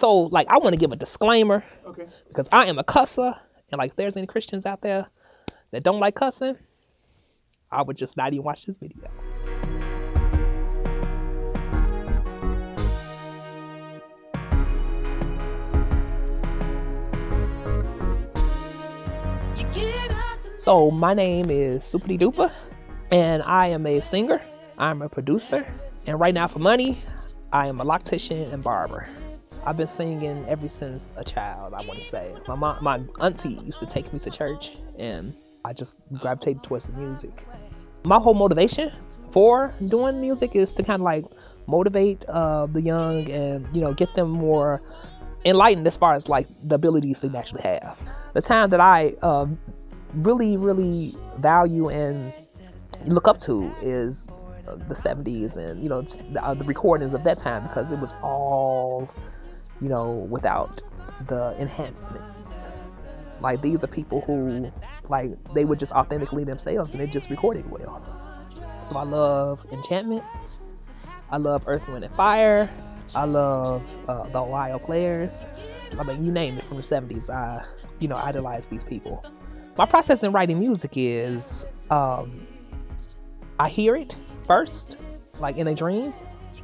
so like I want to give a disclaimer, Okay. because I am a cusser, and like if there's any Christians out there that don't like cussing, I would just not even watch this video. So my name is Supah D Dupah, and I am a singer, I'm a producer, and right now for money, I am a loctician and barber. I've been singing ever since a child, I want to say. My auntie used to take me to church, and I just gravitated towards the music. My whole motivation for doing music is to kind of like motivate the young and, you know, get them more enlightened as far as like the abilities they actually have. The time that I really value and look up to is the 70s and, you know, the recordings of that time, because it was all, you know, without the enhancements. Like, these are people who, like, they were just authentically themselves and they just recorded well. So I love Enchantment, I love Earth, Wind and Fire, I love the Ohio Players. I mean, you name it, from the 70s. I, you know, idolize these people. My process in writing music is I hear it first, like in a dream,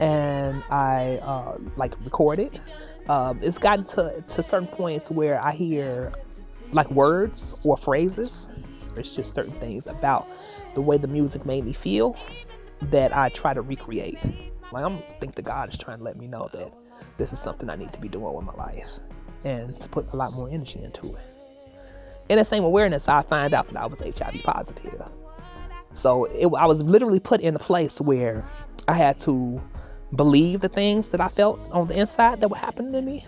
and I like record it. It's gotten to certain points where I hear like words or phrases. There's just certain things about the way the music made me feel that I try to recreate. Like, I think that God is trying to let me know that this is something I need to be doing with my life, and to put a lot more energy into it. In the same awareness, I find out that I was HIV positive. So I was literally put in a place where I had to believe the things that I felt on the inside that were happening to me,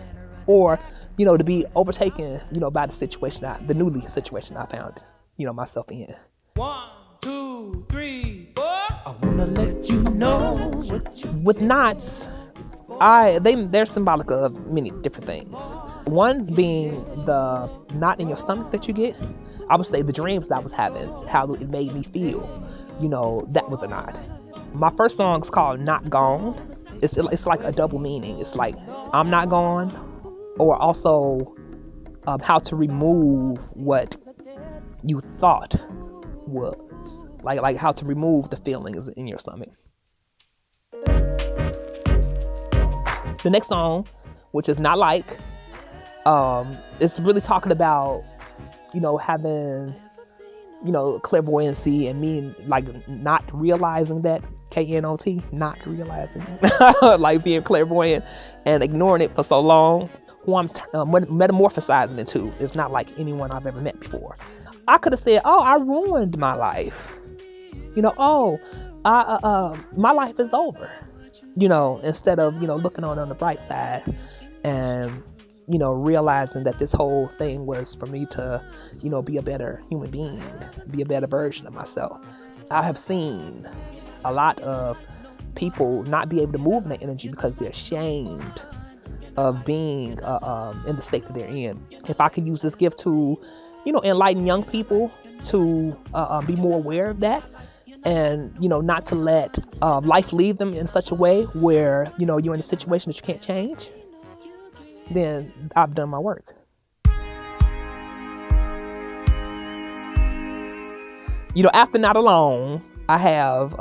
or, you know, to be overtaken, you know, by the situation, the new situation I found, you know, myself in. 1, 2, 3, 4. I wanna let you know With knots, they're symbolic of many different things. One being the knot in your stomach that you get. I would say the dreams that I was having, how it made me feel, you know, that was a knot. My first song's called Not Gone. It's like a double meaning. It's like, I'm not gone, or also how to remove what you thought was. Like how to remove the feelings in your stomach. The next song, which is Not Like, it's really talking about, you know, having, you know, clairvoyancy, and me like not realizing that, K-N-O-T, not realizing, like being clairvoyant and ignoring it for so long. Who I'm metamorphosizing into is not like anyone I've ever met before. I could have said, oh, I ruined my life. You know, oh, my life is over. You know, instead of, you know, looking on the bright side and, you know, realizing that this whole thing was for me to, you know, be a better human being, be a better version of myself. I have seen a lot of people not be able to move in that energy because they're ashamed of being in the state that they're in. If I could use this gift to, you know, enlighten young people to be more aware of that, and, you know, not to let life leave them in such a way where, you know, you're in a situation that you can't change, then I've done my work. You know, after Not Alone, I have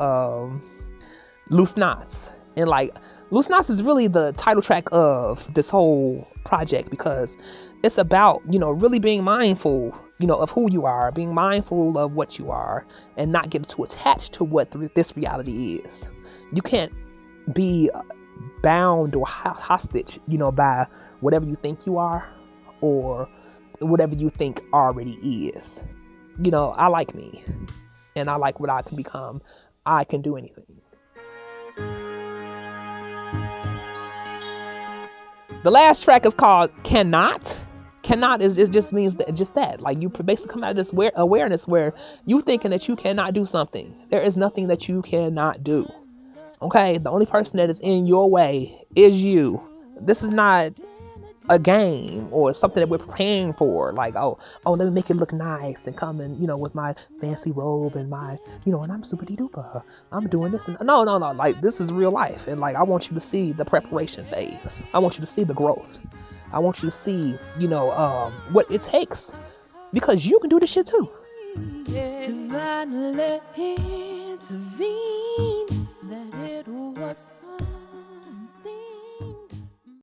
Loose Knots. And like, Loose Knots is really the title track of this whole project, because it's about, you know, really being mindful, you know, of who you are, being mindful of what you are, and not getting too attached to what this reality is. You can't be bound or hostage, you know, by whatever you think you are or whatever you think already is. You know, I like me, and I like what I can become. I can do anything. The last track is called Cannot. Cannot it just means that like, you basically come out of this awareness where you thinking that you cannot do something. There is nothing that you cannot do. Okay, the only person that is in your way is you. This is not a game or something that we're preparing for. Like, oh, let me make it look nice and come in, you know, with my fancy robe and my, you know, and I'm Supah D Dupah. I'm doing this. And no. Like, this is real life. And like, I want you to see the preparation phase. I want you to see the growth. I want you to see, what it takes, because you can do this shit too. Divine, let intervene.